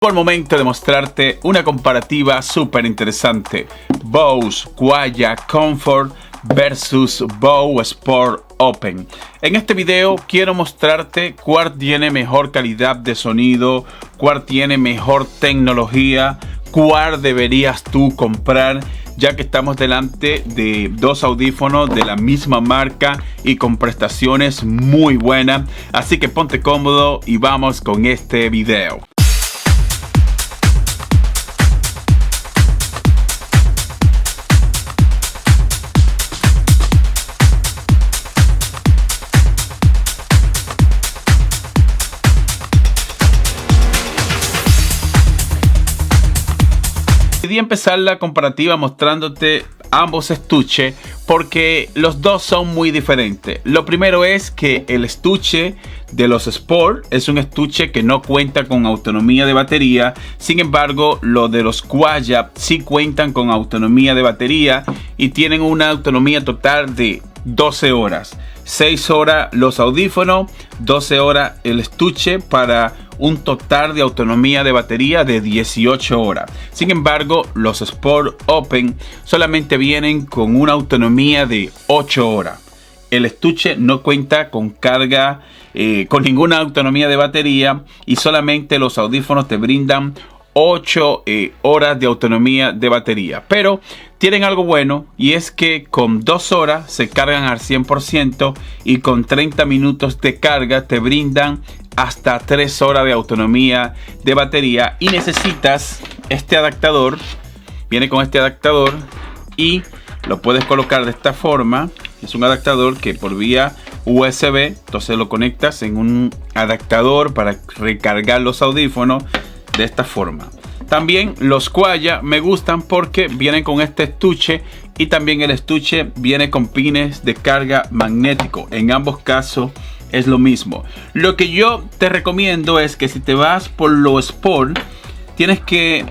Por el momento de mostrarte una comparativa súper interesante. Bose Quaya Comfort versus Bose Sport Open. En este video quiero mostrarte cuál tiene mejor calidad de sonido, cuál tiene mejor tecnología, cuál deberías tú comprar, ya que estamos delante de dos audífonos de la misma marca y con prestaciones muy buenas. Así que ponte cómodo y vamos con este video. Decidí empezar la comparativa mostrándote ambos estuches porque los dos son muy diferentes. Lo primero es que el estuche de los Sport es un estuche que no cuenta con autonomía de batería. Sin embargo, los de los Quaya sí cuentan con autonomía de batería y tienen una autonomía total de 12 horas. 6 horas los audífonos, 12 horas el estuche, para un total de autonomía de batería de 18 horas. Sin embargo, los Sport Open solamente vienen con una autonomía de 8 horas. El estuche no cuenta con carga, con ninguna autonomía de batería, y solamente los audífonos te brindan 8 horas de autonomía de batería. Pero tienen algo bueno, y es que con 2 horas se cargan al 100% y con 30 minutos de carga te brindan hasta 3 horas de autonomía de batería. Y necesitas este adaptador. Viene con este adaptador y lo puedes colocar de esta forma. Es un adaptador que por vía USB, entonces lo conectas en un adaptador para recargar los audífonos de esta forma. También los Quaya me gustan porque vienen con este estuche, y también el estuche viene con pines de carga magnético. En ambos casos es lo mismo. Lo que yo te recomiendo es que si te vas por lo Sport, tienes que,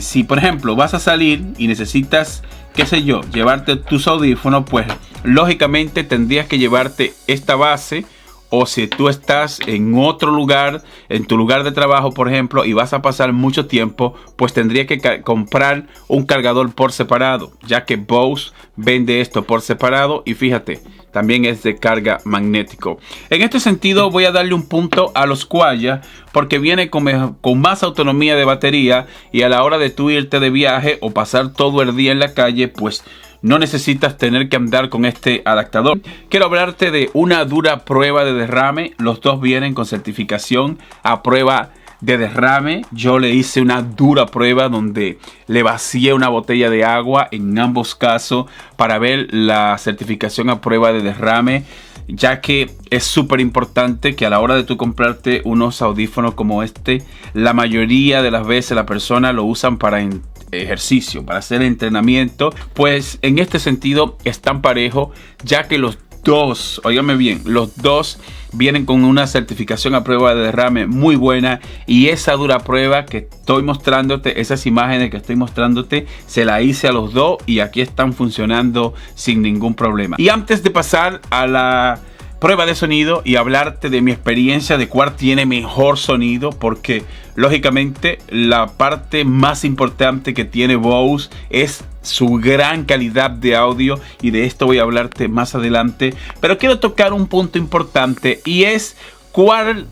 si por ejemplo vas a salir y necesitas, qué sé yo, llevarte tus audífonos, pues lógicamente tendrías que llevarte esta base. O si tú estás en otro lugar, en tu lugar de trabajo, por ejemplo, y vas a pasar mucho tiempo, pues tendría que comprar un cargador por separado, ya que Bose vende esto por separado. Y fíjate, también es de carga magnético. En este sentido voy a darle un punto a los Quaya porque viene con más autonomía de batería, y a la hora de tú irte de viaje o pasar todo el día en la calle, pues no necesitas tener que andar con este adaptador. Quiero hablarte de una dura prueba de derrame. Los dos vienen con certificación a prueba de derrame. Yo le hice una dura prueba donde le vacié una botella de agua en ambos casos para ver la certificación a prueba de derrame, ya que es súper importante que a la hora de tú comprarte unos audífonos como este, la mayoría de las veces la persona lo usan para ejercicio, para hacer entrenamiento. Pues en este sentido están parejos, ya que los dos, óigame bien, los dos vienen con una certificación a prueba de derrame muy buena. Y esa dura prueba que estoy mostrándote, esas imágenes que estoy mostrándote, se la hice a los dos y aquí están funcionando sin ningún problema. Y antes de pasar a la prueba de sonido y hablarte de mi experiencia de cuál tiene mejor sonido, porque lógicamente la parte más importante que tiene Bose es su gran calidad de audio, y de esto voy a hablarte más adelante. Pero quiero tocar un punto importante, y es cuál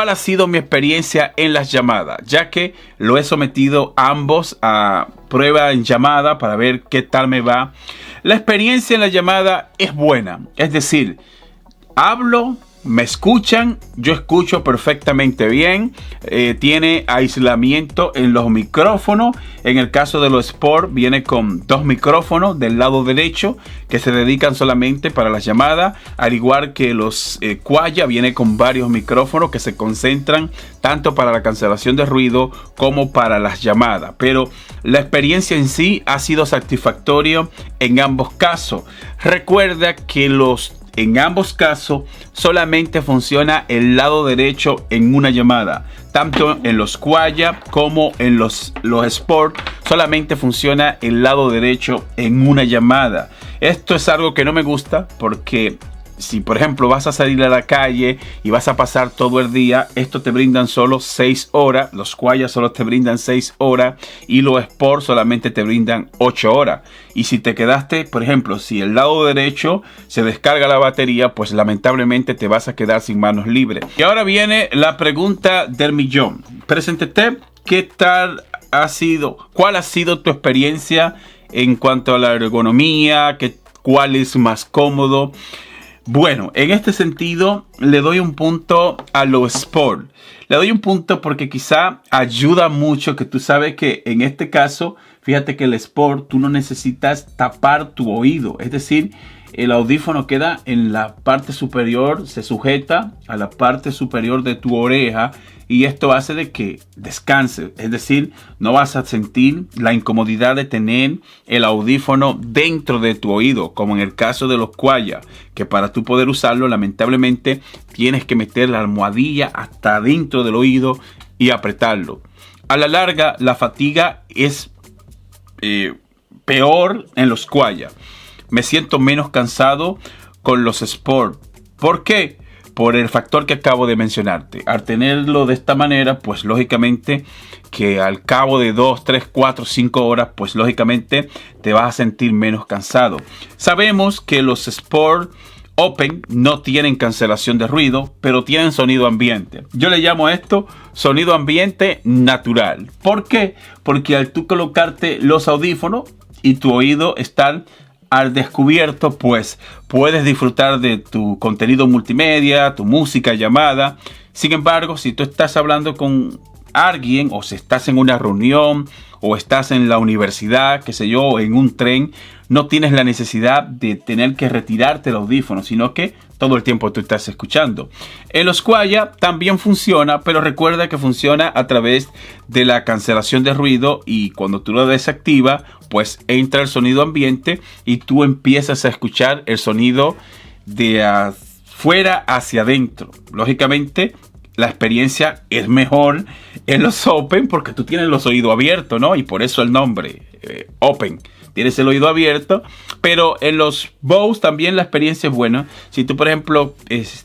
ha sido mi experiencia en las llamadas, ya que lo he sometido a ambos a prueba en llamada para ver qué tal me va. La experiencia en la llamada es buena, es decir, hablo, me escuchan, yo escucho perfectamente bien. Tiene aislamiento en los micrófonos. En el caso de los Sport viene con 2 micrófonos del lado derecho que se dedican solamente para las llamadas, al igual que los Quaya viene con varios micrófonos que se concentran tanto para la cancelación de ruido como para las llamadas. Pero la experiencia en sí ha sido satisfactoria en ambos casos. Recuerda que en ambos casos solamente funciona el lado derecho en una llamada. Tanto en los Quaya como en los Sport solamente funciona el lado derecho en una llamada. Esto es algo que no me gusta porque si por ejemplo vas a salir a la calle y vas a pasar todo el día, esto te brindan solo 6 horas, los Squire solo te brindan 6 horas y los Sport solamente te brindan 8 horas. Y si te quedaste, por ejemplo, si el lado derecho se descarga la batería, pues lamentablemente te vas a quedar sin manos libres. Y ahora viene la pregunta del millón. Preséntate, ¿qué tal ha sido? ¿Cuál ha sido tu experiencia en cuanto a la ergonomía? ¿Cuál es más cómodo? Bueno, en este sentido le doy un punto a lo Sport. Le doy un punto porque quizá ayuda mucho, que tú sabes que en este caso, fíjate que el Sport tú no necesitas tapar tu oído. Es decir, el audífono queda en la parte superior, se sujeta a la parte superior de tu oreja y esto hace de que descanse. Es decir, no vas a sentir la incomodidad de tener el audífono dentro de tu oído, como en el caso de los Squire, que para tú poder usarlo, lamentablemente, tienes que meter la almohadilla hasta dentro del oído y apretarlo. A la larga, la fatiga es peor en los Squire. Me siento menos cansado con los Sport. ¿Por qué? Por el factor que acabo de mencionarte. Al tenerlo de esta manera, pues lógicamente que al cabo de 2, 3, 4, 5 horas, pues lógicamente te vas a sentir menos cansado. Sabemos que los Sport Open no tienen cancelación de ruido, pero tienen sonido ambiente. Yo le llamo a esto sonido ambiente natural. ¿Por qué? Porque al tú colocarte los audífonos y tu oído estar al descubierto, pues puedes disfrutar de tu contenido multimedia, tu música, llamada. Sin embargo, si tú estás hablando con alguien, o si estás en una reunión, o estás en la universidad, qué sé yo, en un tren, no tienes la necesidad de tener que retirarte el audífono, sino que todo el tiempo tú estás escuchando. En los Squire también funciona, pero recuerda que funciona a través de la cancelación de ruido, y cuando tú lo desactivas, pues entra el sonido ambiente y tú empiezas a escuchar el sonido de afuera hacia adentro. Lógicamente, la experiencia es mejor en los Open porque tú tienes los oídos abiertos, ¿no? Y por eso el nombre, Open. Tienes el oído abierto, pero en los Bose también la experiencia es buena. Si tú, por ejemplo,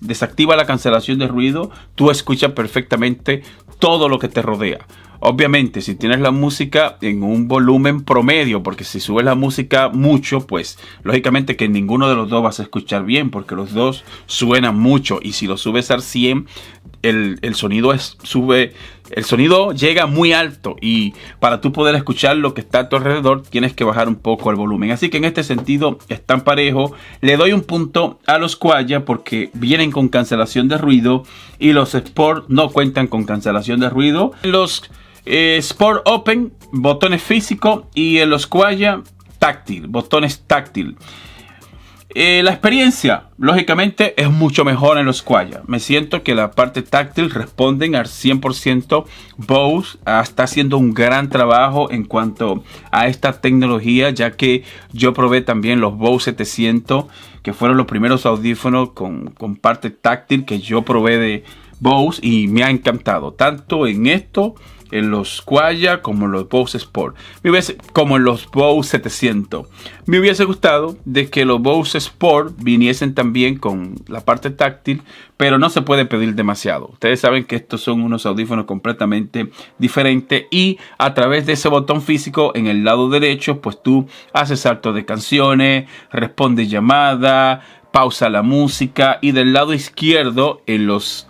desactivas la cancelación de ruido, tú escuchas perfectamente todo lo que te rodea. Obviamente, si tienes la música en un volumen promedio, porque si subes la música mucho, pues lógicamente que ninguno de los dos vas a escuchar bien, porque los dos suenan mucho. Y si lo subes al 100, el sonido el sonido llega muy alto, y para tú poder escuchar lo que está a tu alrededor tienes que bajar un poco el volumen. Así que en este sentido están parejos. Le doy un punto a los Squire porque vienen con cancelación de ruido y los Sport no cuentan con cancelación de ruido. Los Sport Open, botones físicos, y en los Squire táctil, botones táctil. La experiencia, lógicamente, es mucho mejor en los Squire. Me siento que la parte táctil responden al 100%. Bose está haciendo un gran trabajo en cuanto a esta tecnología, ya que yo probé también los Bose 700, que fueron los primeros audífonos con parte táctil que yo probé de Bose, y me ha encantado, tanto en esto, en los Squire, como en los Bose Sport, como en los Bose 700. Me hubiese gustado de que los Bose Sport viniesen también con la parte táctil, pero no se puede pedir demasiado. Ustedes saben que estos son unos audífonos completamente diferentes, y a través de ese botón físico en el lado derecho, pues tú haces salto de canciones, responde llamada, pausa la música, y del lado izquierdo en los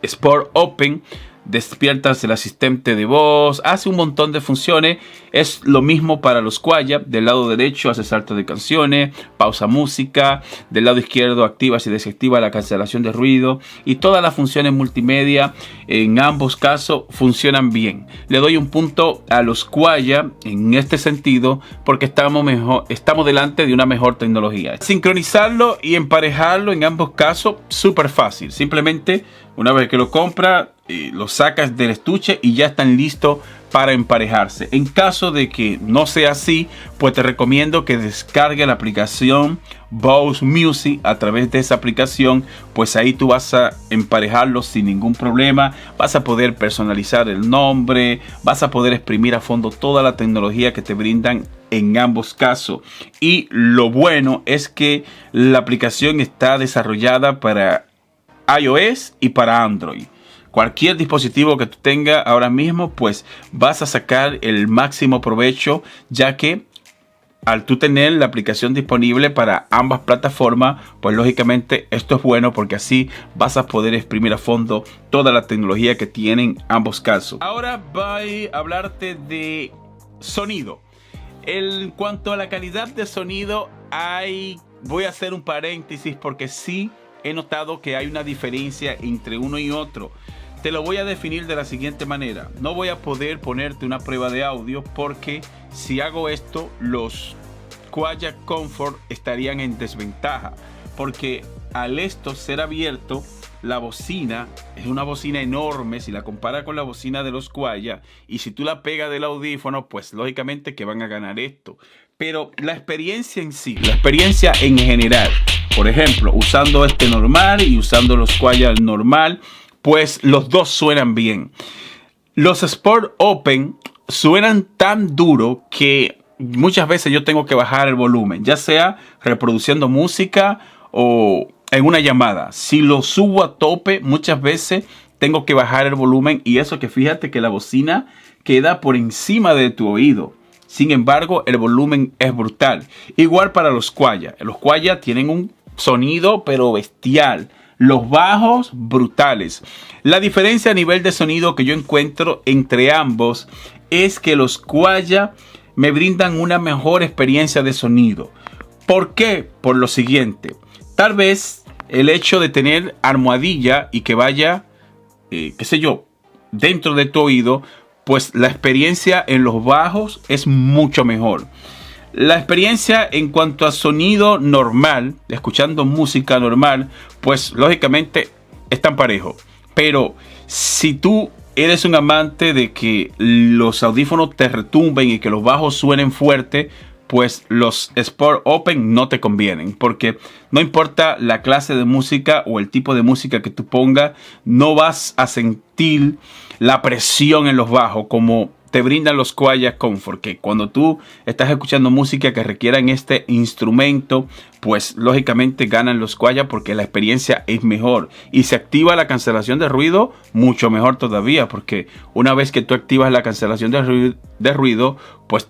Sport Open despiertas el asistente de voz, hace un montón de funciones. Es lo mismo para los Squire. Del lado derecho hace salto de canciones, pausa música, del lado izquierdo activas y desactivas la cancelación de ruido, y todas las funciones multimedia en ambos casos funcionan bien. Le doy un punto a los Squire en este sentido porque estamos delante de una mejor tecnología. Sincronizarlo y emparejarlo en ambos casos súper fácil. Simplemente una vez que lo compra, los sacas del estuche y ya están listos para emparejarse. En caso de que no sea así, pues te recomiendo que descargue la aplicación Bose Music. A través de esa aplicación, pues ahí tú vas a emparejarlos sin ningún problema. Vas a poder personalizar el nombre, vas a poder exprimir a fondo toda la tecnología que te brindan en ambos casos. Y lo bueno es que la aplicación está desarrollada para iOS y para Android. Cualquier dispositivo que tú tengas ahora mismo, pues vas a sacar el máximo provecho, ya que al tú tener la aplicación disponible para ambas plataformas, pues lógicamente esto es bueno porque así vas a poder exprimir a fondo toda la tecnología que tienen ambos casos. Ahora voy a hablarte de sonido. En cuanto a la calidad de sonido, voy a hacer un paréntesis porque sí he notado que hay una diferencia entre uno y otro. Te lo voy a definir de la siguiente manera. No voy a poder ponerte una prueba de audio porque si hago esto, los Squier Comfort estarían en desventaja. Porque al esto ser abierto, la bocina es una bocina enorme si la compara con la bocina de los Squier. Y si tú la pegas del audífono, pues lógicamente que van a ganar esto. Pero la experiencia en sí, la experiencia en general, por ejemplo, usando este normal y usando los Squier normal, pues los dos suenan bien. Los Sport Open suenan tan duro que muchas veces yo tengo que bajar el volumen, ya sea reproduciendo música o en una llamada. Si lo subo a tope, muchas veces tengo que bajar el volumen, y eso que fíjate que la bocina queda por encima de tu oído. Sin embargo, el volumen es brutal. Igual para los Squier. Los Squier tienen un sonido pero bestial. Los bajos brutales. La diferencia a nivel de sonido que yo encuentro entre ambos es que los Squier me brindan una mejor experiencia de sonido. ¿Por qué? Por lo siguiente. Tal vez el hecho de tener almohadilla y que vaya, qué sé yo, dentro de tu oído, pues la experiencia en los bajos es mucho mejor. La experiencia en cuanto a sonido normal, escuchando música normal, pues lógicamente es tan parejo. Pero si tú eres un amante de que los audífonos te retumben y que los bajos suenen fuerte, pues los Sport Open no te convienen. Porque no importa la clase de música o el tipo de música que tú pongas, no vas a sentir la presión en los bajos como te brindan los Squier Comfort, que cuando tú estás escuchando música que requieran este instrumento, pues lógicamente ganan los Squier porque la experiencia es mejor. Y se activa la cancelación de ruido mucho mejor todavía, porque una vez que tú activas la cancelación de ruido, pues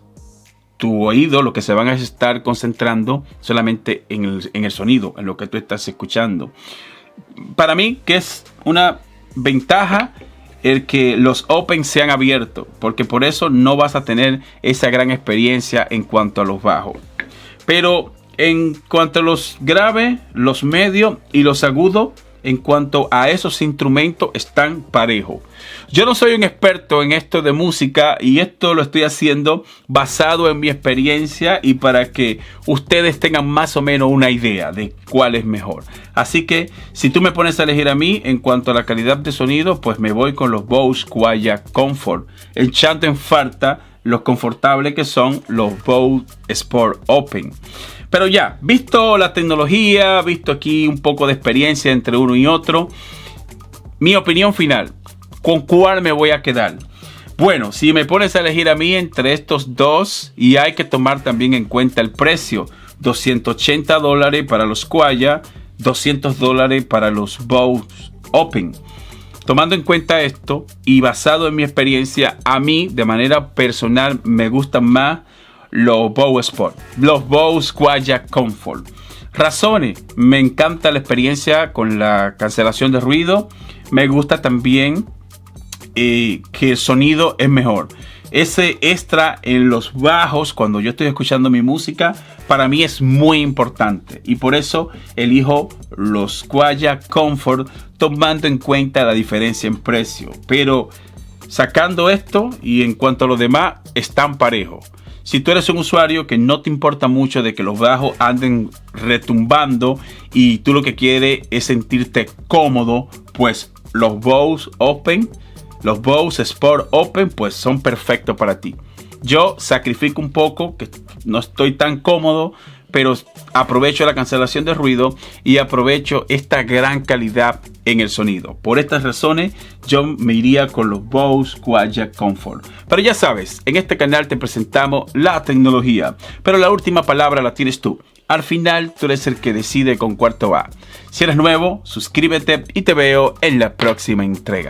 tu oído lo que se van a estar concentrando solamente en el sonido, en lo que tú estás escuchando. Para mí, que es una ventaja el que los Open sean abiertos, porque por eso no vas a tener esa gran experiencia en cuanto a los bajos. Pero en cuanto a los graves, los medios y los agudos, en cuanto a esos instrumentos, están parejos. Yo no soy un experto en esto de música y esto lo estoy haciendo basado en mi experiencia y para que ustedes tengan más o menos una idea de cuál es mejor. Así que si tú me pones a elegir a mí en cuanto a la calidad de sonido, pues me voy con los Bose Squier Comfort, echando en falta los confortables que son los Bose Sport Open. Pero ya, visto la tecnología, visto aquí un poco de experiencia entre uno y otro, mi opinión final, ¿con cuál me voy a quedar? Bueno, si me pones a elegir a mí entre estos dos, y hay que tomar también en cuenta el precio, $280 para los Squier, $200 para los Bose Open. Tomando en cuenta esto y basado en mi experiencia, a mí de manera personal me gustan más los Bose Sport, los Bose Squier Comfort. Razones: me encanta la experiencia con la cancelación de ruido. Me gusta también que el sonido es mejor. Ese extra en los bajos cuando yo estoy escuchando mi música, para mí es muy importante. Y por eso elijo los Squier Comfort, tomando en cuenta la diferencia en precio. Pero sacando esto y en cuanto a lo demás, están parejos. Si tú eres un usuario que no te importa mucho de que los bajos anden retumbando y tú lo que quieres es sentirte cómodo, pues los Bose Open, los Bose Sport Open, pues son perfectos para ti. Yo sacrifico un poco, que no estoy tan cómodo, pero aprovecho la cancelación de ruido y aprovecho esta gran calidad en el sonido. Por estas razones, yo me iría con los Bose Quiet Comfort. Pero ya sabes, en este canal te presentamos la tecnología, pero la última palabra la tienes tú. Al final, tú eres el que decide con cuánto va. Si eres nuevo, suscríbete y te veo en la próxima entrega.